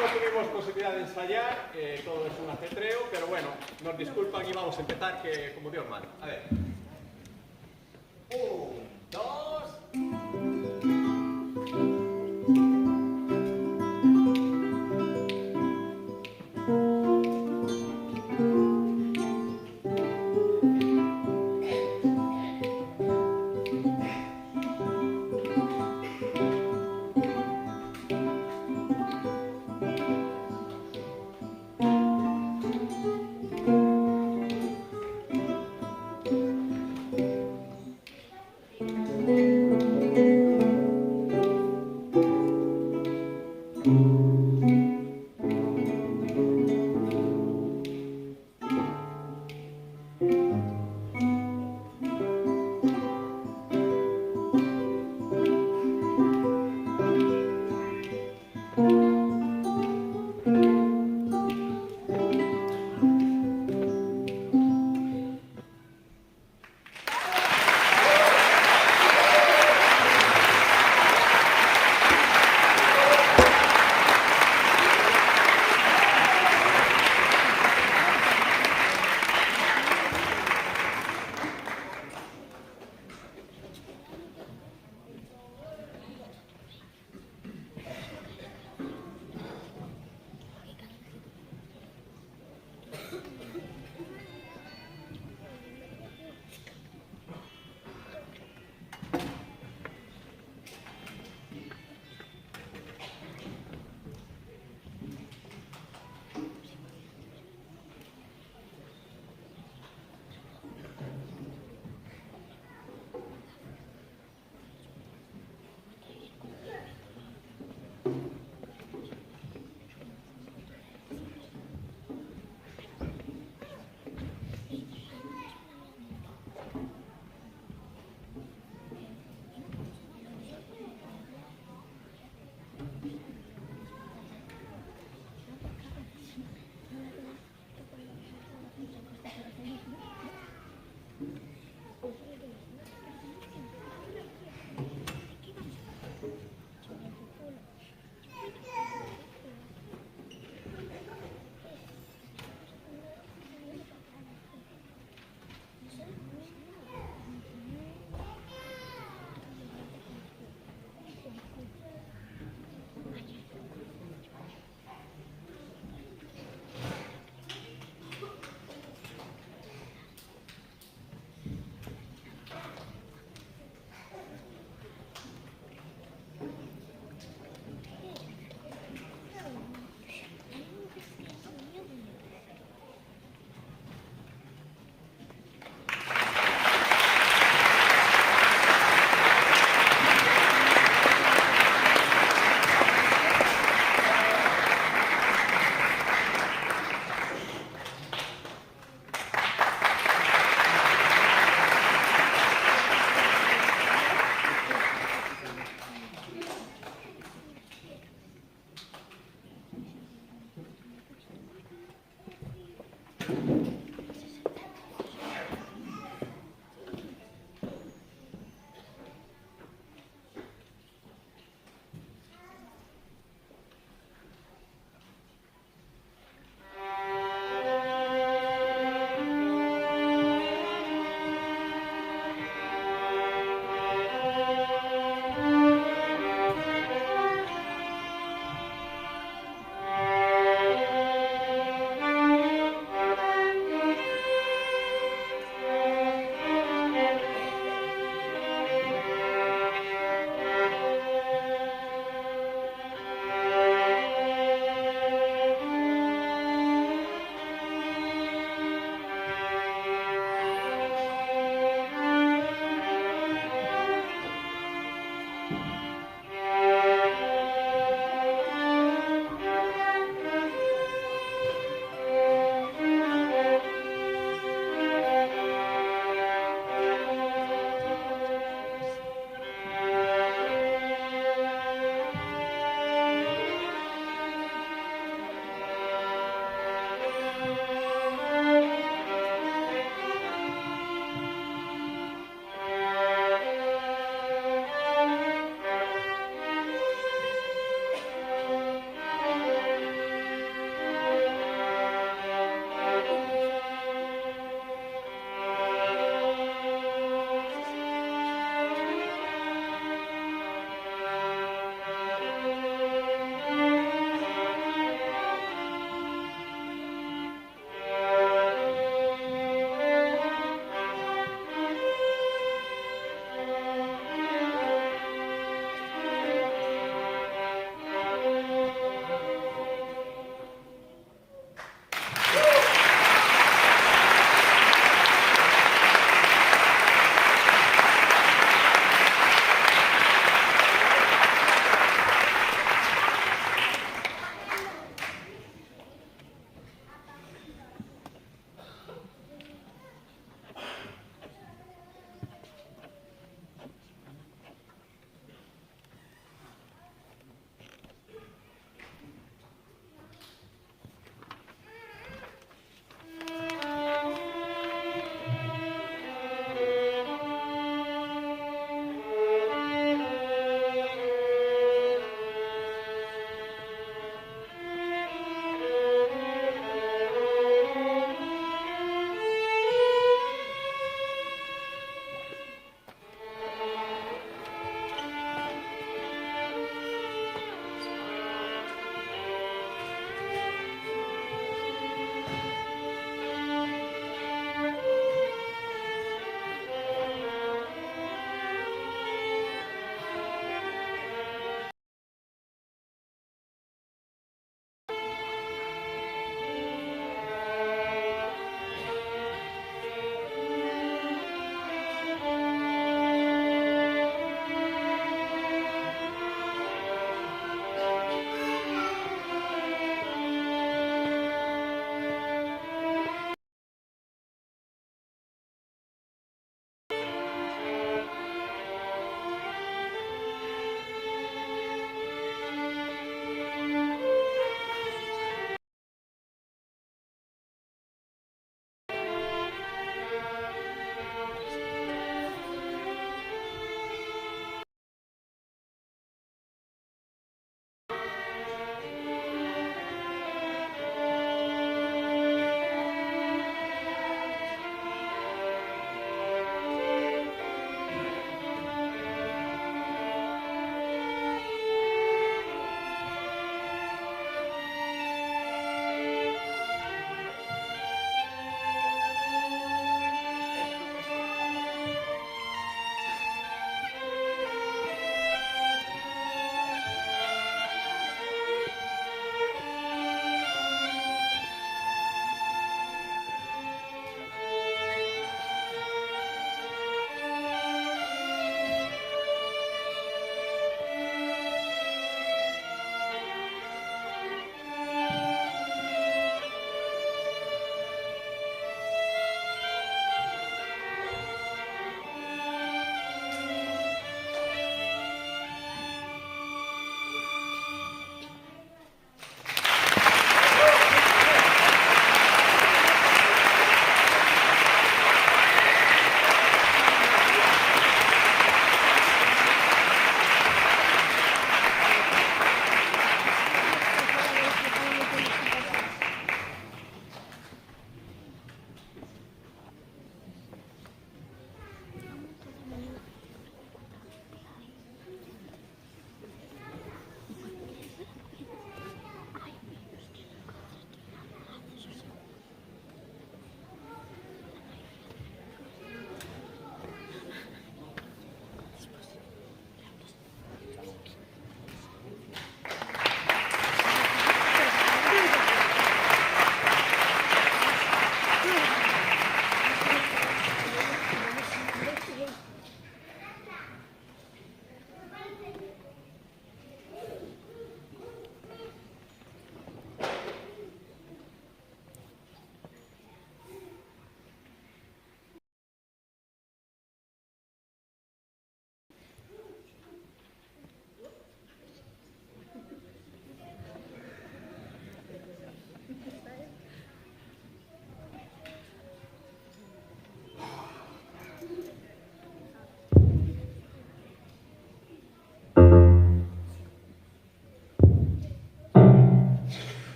no tuvimos posibilidad de ensayar, todo es un ajetreo, pero bueno, nos disculpan y vamos a empezar que como Dios manda. A ver. 1, 2...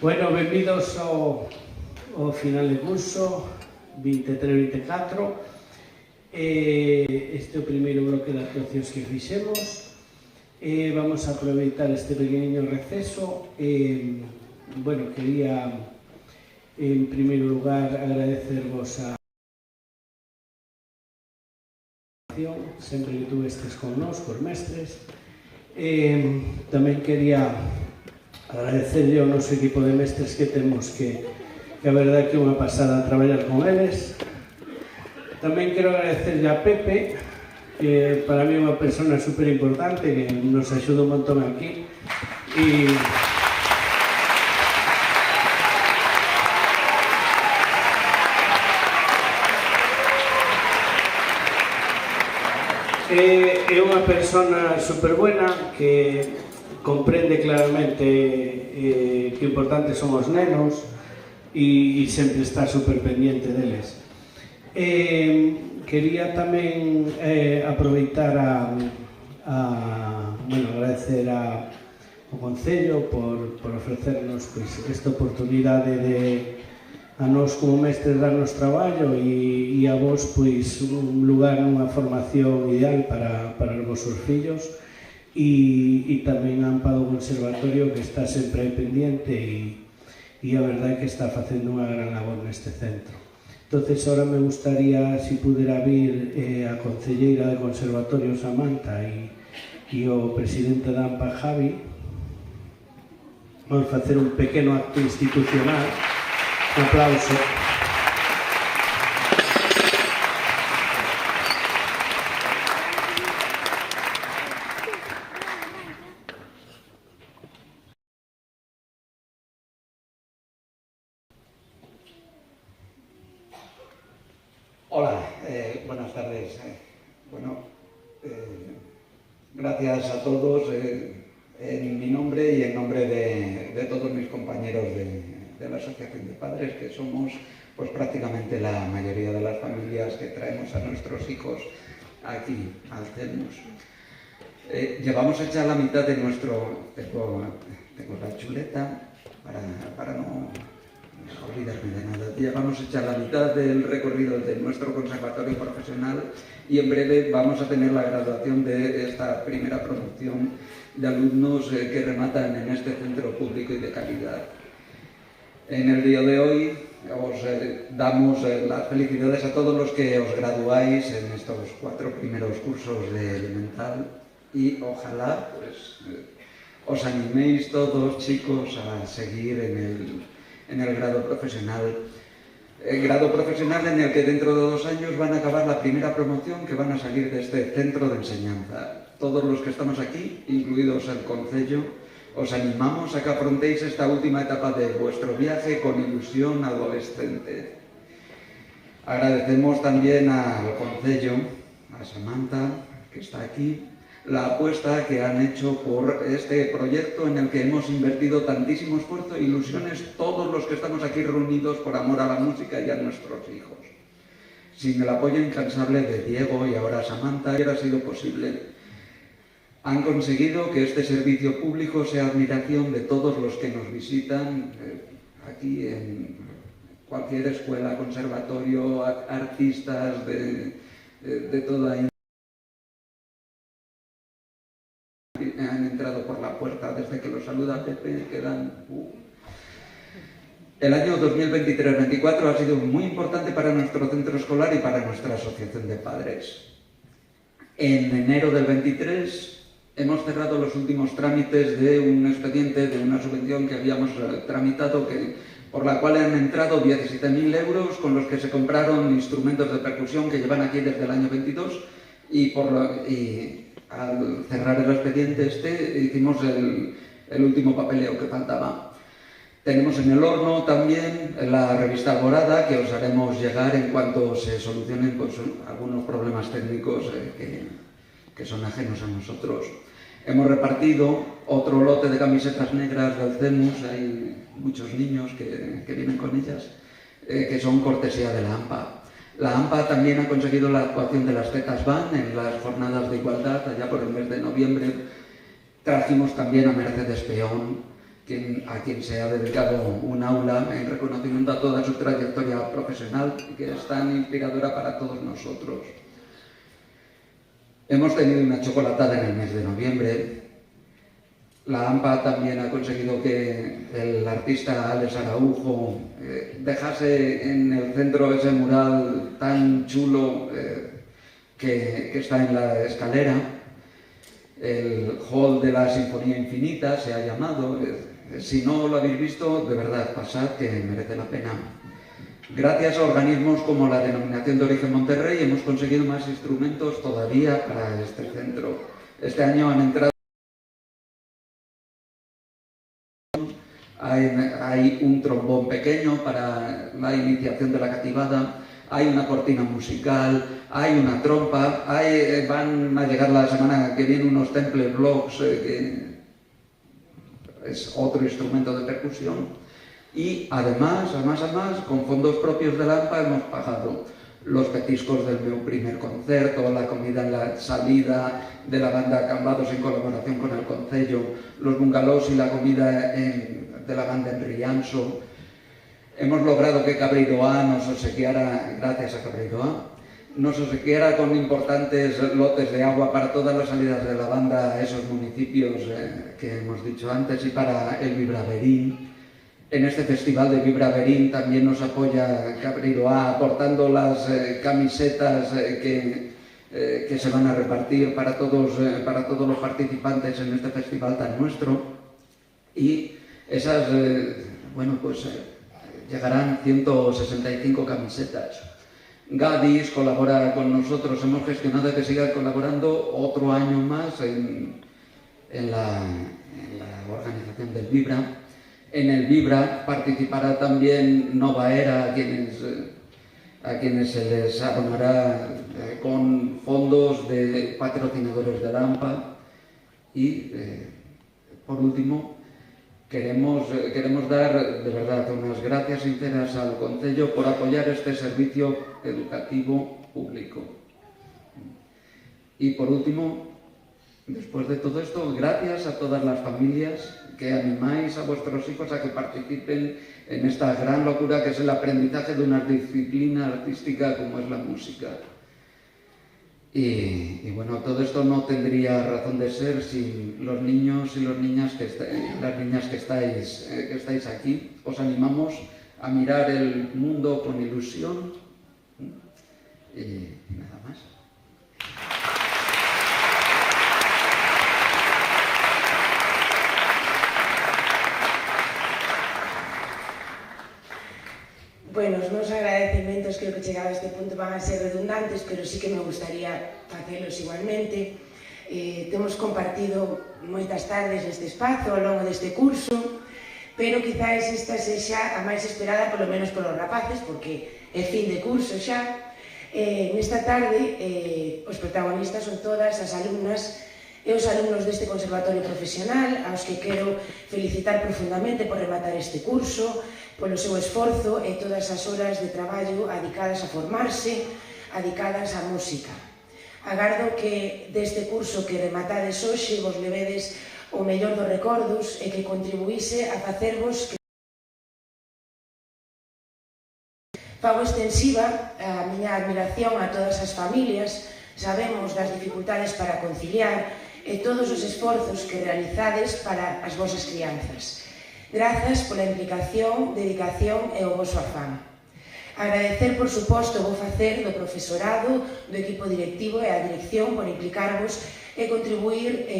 Bueno, benvidos ao final de curso 23-24. Este é o primeiro bloque de actuacións que fixemos. Vamos a aproveitar este pequeniño receso. Bueno, quería en primeiro lugar agradecervos a sempre que tú estes con nós, cos mestres. Tamén quería agradecerlle ao noso equipo de mestres que temos, que a verdade que é unha pasada traballar con eles. Tamén quero agradecerlle a Pepe, que para mí é unha persona super importante, que nos axuda un montón aquí. É unha persona super buena que comprende claramente que importantes son os nenos e sempre está super pendiente deles. Quería tamén aproveitar agradecer ao Concello por ofrecernos esta oportunidade de a nós como mestres darnos traballo e a vos un lugar nunha formación ideal para os vosos fillos, e tamén a AMPA do Conservatorio, que está sempre pendiente e a verdade é que está facendo unha gran labor neste centro. Entonces, ahora me gustaría, si pudera vir a concelleira de Conservatorio Samantha e o presidente da AMPA, Javi. Vamos facer un pequeno acto institucional. Un aplauso. Hola, buenas tardes. Gracias a todos en mi nombre y en nombre de todos mis compañeros de la Asociación de Padres, que somos pues prácticamente la mayoría de las familias que traemos a nuestros hijos aquí al CEMUS. Llevamos hecha la mitad de nuestro... Tengo la chuleta para no olvidarme de nada. Llevamos hecha la mitad del recorrido de nuestro conservatorio profesional y en breve vamos a tener la graduación de esta primera promoción de alumnos que rematan en este centro público y de calidad. En el día de hoy os damos las felicidades a todos los que os graduáis en estos 4 primeros cursos de elemental y ojalá os animéis todos, chicos, a seguir en el grado profesional. El grado profesional en el que dentro de 2 años van a acabar la primera promoción que van a salir de este centro de enseñanza. Todos los que estamos aquí, incluidos el Concello, os animamos a que afrontéis esta última etapa de vuestro viaje con ilusión adolescente. Agradecemos también al Concello, a Samantha, que está aquí, la apuesta que han hecho por este proyecto en el que hemos invertido tantísimo esfuerzo e ilusiones todos los que estamos aquí reunidos por amor a la música y a nuestros hijos. Sin el apoyo incansable de Diego y ahora Samantha, hubiera sido posible. Han conseguido que este servicio público sea admiración de todos los que nos visitan aquí en cualquier escuela, conservatorio, artistas de toda índole. Han entrado por la puerta desde que los saluda Pepe, quedan... El año 2023-24 ha sido muy importante para nuestro centro escolar y para nuestra asociación de padres. En enero del 23 hemos cerrado los últimos trámites de un expediente de una subvención que habíamos tramitado, por la cual han entrado 17.000 euros, con los que se compraron instrumentos de percusión que llevan aquí desde el año 22 y al cerrar el expediente hicimos el último papeleo que faltaba. Tenemos en el horno también la revista Alborada, que os haremos llegar en cuanto se solucionen algunos problemas técnicos que son ajenos a nosotros. Hemos repartido otro lote de camisetas negras del CEMUS, hay muchos niños que vienen con ellas, que son cortesía de la AMPA. La AMPA también ha conseguido la actuación de las Zetas Van en las jornadas de igualdad, allá por el mes de noviembre. Trajimos también a Mercedes Peón, a quien se ha dedicado un aula en reconocimiento a toda su trayectoria profesional, que es tan inspiradora para todos nosotros. Hemos tenido una chocolatada en el mes de noviembre. La AMPA también ha conseguido que el artista Alex Araujo dejase en el centro ese mural tan chulo que está en la escalera. El hall de la Sinfonía Infinita se ha llamado. Si no lo habéis visto, de verdad, pasad, que merece la pena. Gracias a organismos como la Denominación de Origen Monterrey hemos conseguido más instrumentos todavía para este centro. Este año han entrado. Hay un trombón pequeño para la iniciación de la cativada, hay una cortina musical, hay una trompa, van a llegar la semana que viene unos temple blocks, que es otro instrumento de percusión. Y además, con fondos propios de la AMPA hemos pagado los petiscos del meu primer concerto, la comida en la salida de la banda Cambados en colaboración con el Concello, los bungalows y la comida de la banda en Rianxo. Hemos logrado que Cabreiroá nos obsequiara, gracias a Cabreiroá, nos obsequiara con importantes lotes de agua para todas las salidas de la banda a esos municipios que hemos dicho antes, y para el Vibraverín. En este festival de Vibraverín también nos apoya Cabreiroá aportando las camisetas que se van a repartir para todos los participantes en este festival tan nuestro. Y esas, llegarán 165 camisetas. Gadis colabora con nosotros, hemos gestionado que siga colaborando otro año más en la organización del Vibra. En el Vibra participará también Nova Era, a quienes se les abonará con fondos de patrocinadores de la AMPA. Y, por último, queremos dar de verdad unas gracias sinceras al Concello por apoyar este servicio educativo público. Y por último, después de todo esto, gracias a todas las familias que animáis a vuestros hijos a que participen en esta gran locura que es el aprendizaje de una disciplina artística como es la música. Y bueno, todo esto no tendría razón de ser sin los niños y las niñas que estáis aquí. Os animamos a mirar el mundo con ilusión y nada más. Bueno, os meus agradecementos creo que chegado a este punto van a ser redundantes, pero sí que me gustaría facelos igualmente. Temos compartido moitas tardes neste espazo ao longo deste curso, pero quizáis esta sexa a máis esperada polo menos polos rapaces, porque é fin de curso xa. Nesta tarde os protagonistas son todas as alumnas e os alumnos deste conservatorio profesional, aos que quero felicitar profundamente por rematar este curso, polo seu esforzo e todas as horas de traballo adicadas a formarse, adicadas á música. Agardo que deste curso que rematades hoxe vos levedes o mellor dos recordos e que contribuíse a facervos que fago extensiva a miña admiración a todas as familias. Sabemos das dificultades para conciliar e todos os esforzos que realizades para as vosas crianzas. Grazas pola implicación, dedicación e o voso afán. Agradecer, por suposto, vou facer do profesorado, do equipo directivo e a dirección por implicarvos e contribuir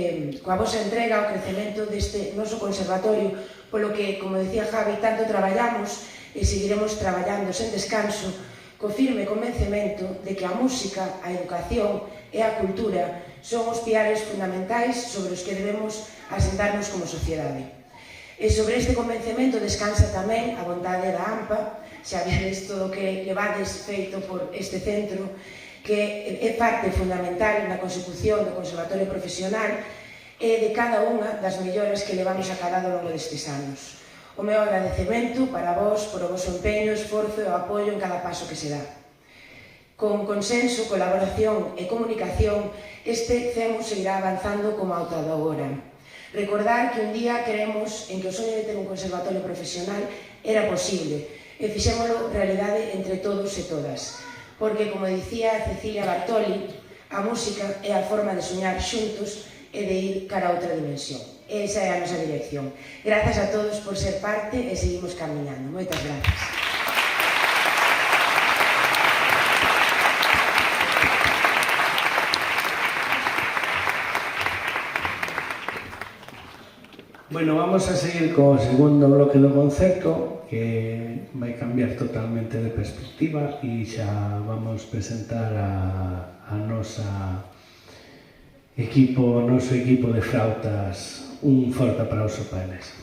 coa vosa entrega ao crecemento deste noso conservatorio, polo que, como decía Javi, tanto traballamos e seguiremos traballando sen descanso, co firme convencemento de que a música, a educación e a cultura son os piares fundamentais sobre os que debemos asentarnos como sociedade. E sobre este convencemento descansa tamén a vontade da AMPA, xa vedes todo o que levades feito por este centro, que é parte fundamental na consecución do Conservatorio Profesional e de cada unha das melloras que levamos a cada ao longo destes anos. O meu agradecemento para vos por o vosso empeño, esforzo e o apoio en cada paso que se dá. Con consenso, colaboración e comunicación, este CEMU seguirá avanzando como ata agora. Recordar que un día creemos en que o soño de ter un conservatorio profesional era posible e fixémolo realidade entre todos e todas. Porque, como dicía Cecilia Bartoli, a música é a forma de soñar xuntos e de ir cara a outra dimensión. Esa é a nosa dirección. Grazas a todos por ser parte e seguimos camiñando. Moitas grazas. Bueno, vamos a seguir co segundo bloque do concerto, que vai cambiar totalmente de perspectiva e xa vamos presentar a noso equipo de flautas. Un forte aplauso para eles.